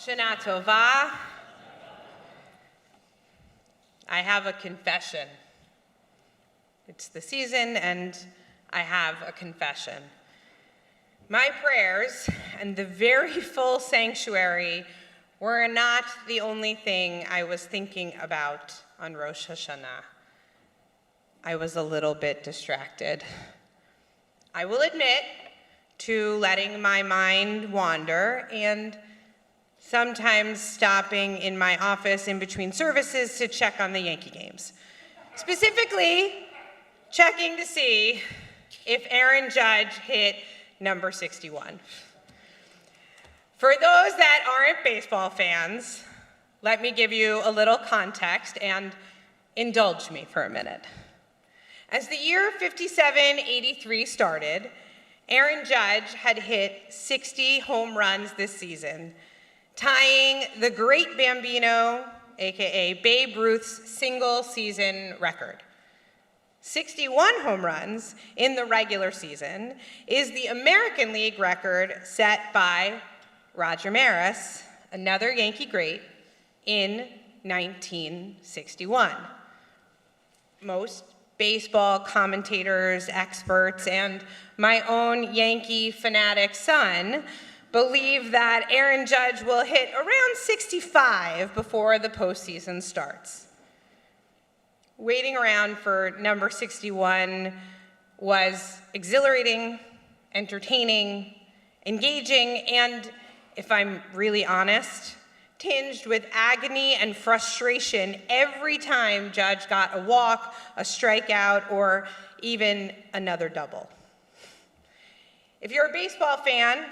Shana Tova. I have a confession. It's the season, and I have a confession. My prayers and the very full sanctuary were not the only thing I was thinking about on Rosh Hashanah. I was a little bit distracted. I will admit to letting my mind wander and sometimes stopping in my office in between services to check on the Yankee games. Specifically, checking to see if Aaron Judge hit number 61. For those that aren't baseball fans, let me give you a little context and indulge me for a minute. As the year 57-83 started, Aaron Judge had hit 60 home runs this season, tying the great Bambino, aka Babe Ruth's single-season record. 61 home runs in the regular season is the American League record set by Roger Maris, another Yankee great, in 1961. Most baseball commentators, experts, and my own Yankee fanatic son believe that Aaron Judge will hit around 65 before the postseason starts. Waiting around for number 61 was exhilarating, entertaining, engaging, and, if I'm really honest, tinged with agony and frustration every time Judge got a walk, a strikeout, or even another double. If you're a baseball fan,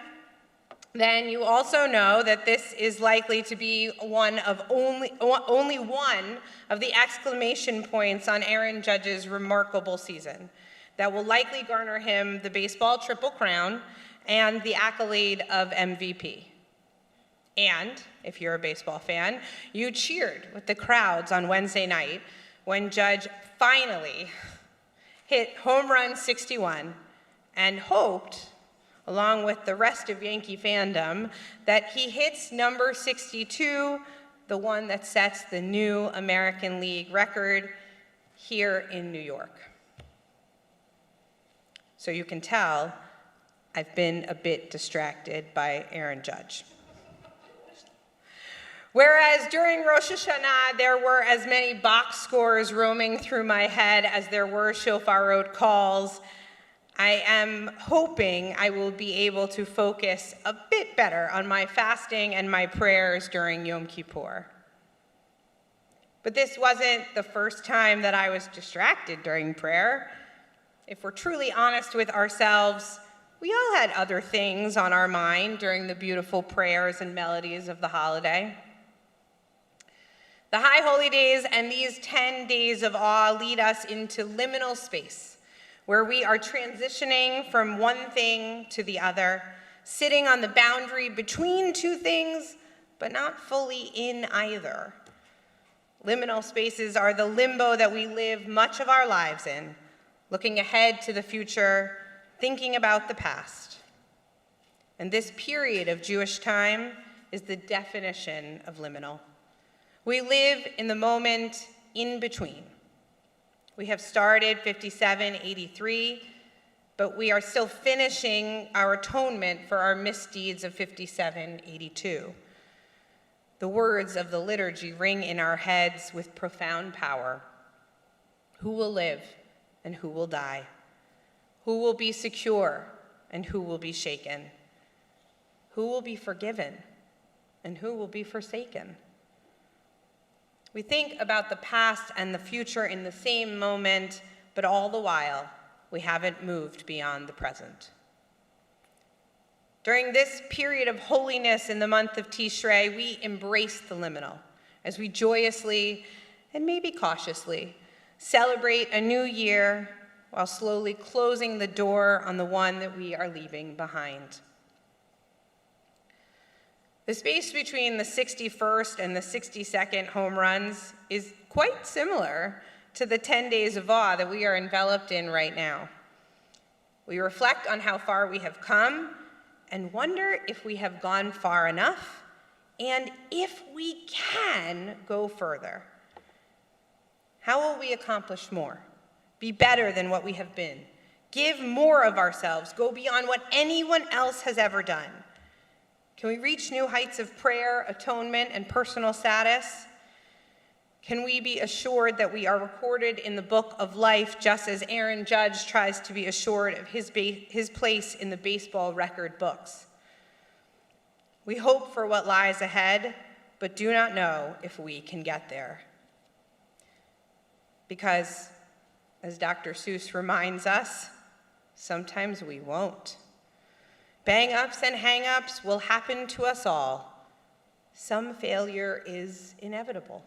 then you also know that this is likely to be only one of the exclamation points on Aaron Judge's remarkable season that will likely garner him the baseball Triple Crown and the accolade of MVP. And, if you're a baseball fan, you cheered with the crowds on Wednesday night when Judge finally hit home run 61 and hoped, along with the rest of Yankee fandom, that he hits number 62, the one that sets the new American League record here in New York. So you can tell I've been a bit distracted by Aaron Judge. Whereas during Rosh Hashanah, there were as many box scores roaming through my head as there were shofarot calls, I am hoping I will be able to focus a bit better on my fasting and my prayers during Yom Kippur. But this wasn't the first time that I was distracted during prayer. If we're truly honest with ourselves, we all had other things on our mind during the beautiful prayers and melodies of the holiday. The High Holy Days and these 10 days of awe lead us into liminal space, where we are transitioning from one thing to the other, sitting on the boundary between two things, but not fully in either. Liminal spaces are the limbo that we live much of our lives in, looking ahead to the future, thinking about the past. And this period of Jewish time is the definition of liminal. We live in the moment in between. We have started 57-83, but we are still finishing our atonement for our misdeeds of 57-82. The words of the liturgy ring in our heads with profound power. Who will live and who will die? Who will be secure and who will be shaken? Who will be forgiven and who will be forsaken? We think about the past and the future in the same moment, but all the while, we haven't moved beyond the present. During this period of holiness in the month of Tishrei, we embrace the liminal as we joyously, and maybe cautiously, celebrate a new year while slowly closing the door on the one that we are leaving behind. The space between the 61st and the 62nd home runs is quite similar to the 10 days of awe that we are enveloped in right now. We reflect on how far we have come and wonder if we have gone far enough And if we can go further, how will we accomplish more? Be better than what we have been? Give more of ourselves? Go beyond what anyone else has ever done? Can we reach new heights of prayer, atonement, and personal status? Can we be assured that we are recorded in the book of life, just as Aaron Judge tries to be assured of his place in the baseball record books? We hope for what lies ahead, but do not know if we can get there. Because, as Dr. Seuss reminds us, sometimes we won't. Bang-ups and hang-ups will happen to us all. Some failure is inevitable.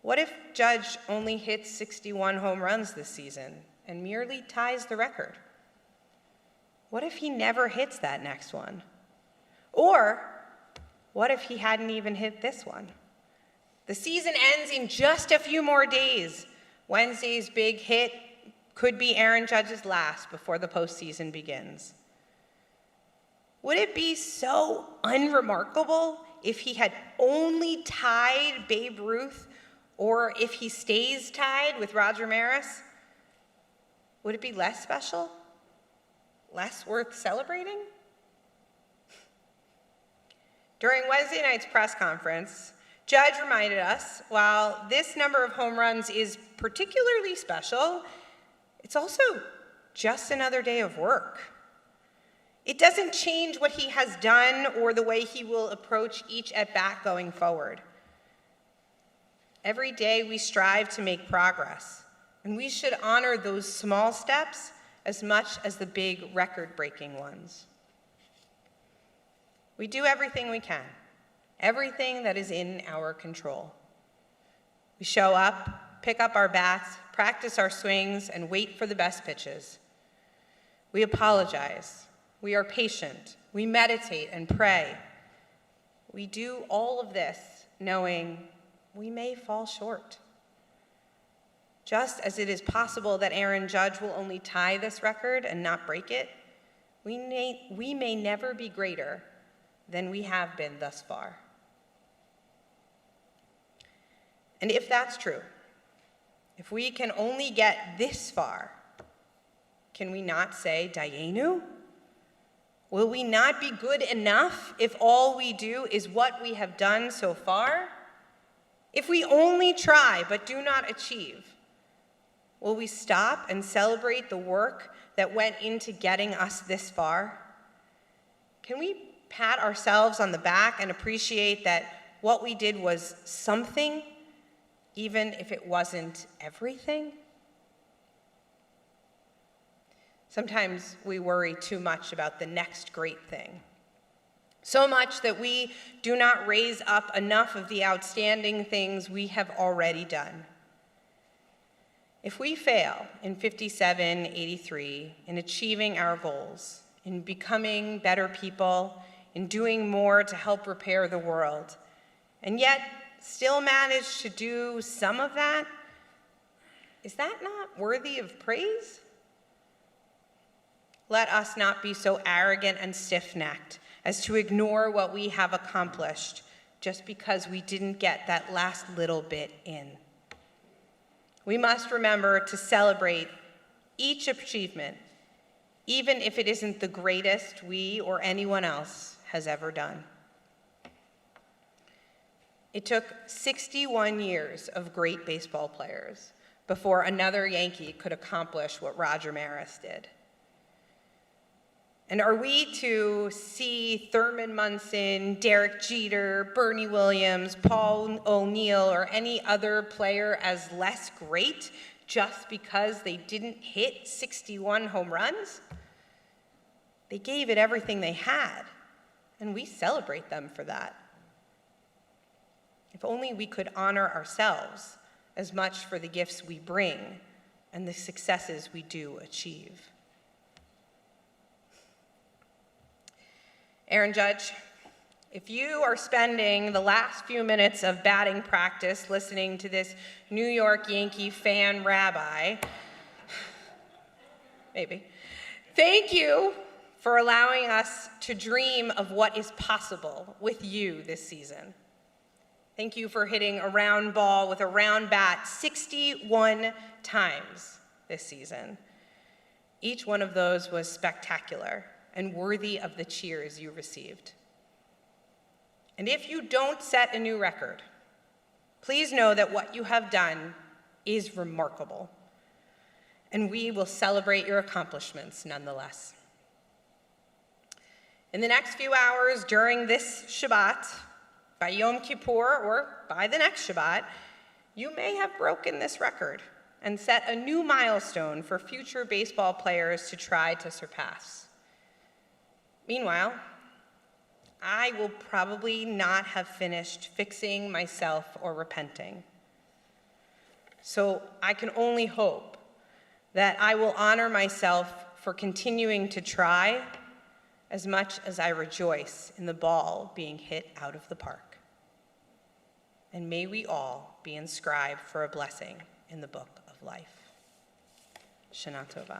What if Judge only hits 61 home runs this season and merely ties the record? What if he never hits that next one? Or what if he hadn't even hit this one? The season ends in just a few more days. Wednesday's big hit could be Aaron Judge's last before the postseason begins. Would it be so unremarkable if he had only tied Babe Ruth, or if he stays tied with Roger Maris? Would it be less special? Less worth celebrating? During Wednesday night's press conference, Judge reminded us, while this number of home runs is particularly special, it's also just another day of work. It doesn't change what he has done or the way he will approach each at-bat going forward. Every day we strive to make progress, and we should honor those small steps as much as the big record-breaking ones. We do everything we can, everything that is in our control. We show up, pick up our bats, practice our swings, and wait for the best pitches. We apologize. We are patient. We meditate and pray. We do all of this knowing we may fall short. Just as it is possible that Aaron Judge will only tie this record and not break it, we may never be greater than we have been thus far. And if that's true, if we can only get this far, can we not say Dayenu? Will we not be good enough if all we do is what we have done so far? If we only try but do not achieve, will we stop and celebrate the work that went into getting us this far? Can we pat ourselves on the back and appreciate that what we did was something, even if it wasn't everything? Sometimes we worry too much about the next great thing. So much that we do not raise up enough of the outstanding things we have already done. If we fail in 5783 in achieving our goals, in becoming better people, in doing more to help repair the world, and yet still manage to do some of that, is that not worthy of praise? Let us not be so arrogant and stiff-necked as to ignore what we have accomplished just because we didn't get that last little bit in. We must remember to celebrate each achievement, even if it isn't the greatest we or anyone else has ever done. It took 61 years of great baseball players before another Yankee could accomplish what Roger Maris did. And are we to see Thurman Munson, Derek Jeter, Bernie Williams, Paul O'Neill, or any other player as less great just because they didn't hit 61 home runs? They gave it everything they had, and we celebrate them for that. If only we could honor ourselves as much for the gifts we bring and the successes we do achieve. Aaron Judge, if you are spending the last few minutes of batting practice listening to this New York Yankee fan rabbi, maybe, thank you for allowing us to dream of what is possible with you this season. Thank you for hitting a round ball with a round bat 61 times this season. Each one of those was spectacular and worthy of the cheers you received. And if you don't set a new record, please know that what you have done is remarkable, and we will celebrate your accomplishments nonetheless. In the next few hours during this Shabbat, by Yom Kippur or by the next Shabbat, you may have broken this record and set a new milestone for future baseball players to try to surpass. Meanwhile, I will probably not have finished fixing myself or repenting. So I can only hope that I will honor myself for continuing to try as much as I rejoice in the ball being hit out of the park. And may we all be inscribed for a blessing in the book of life. Shana Tova.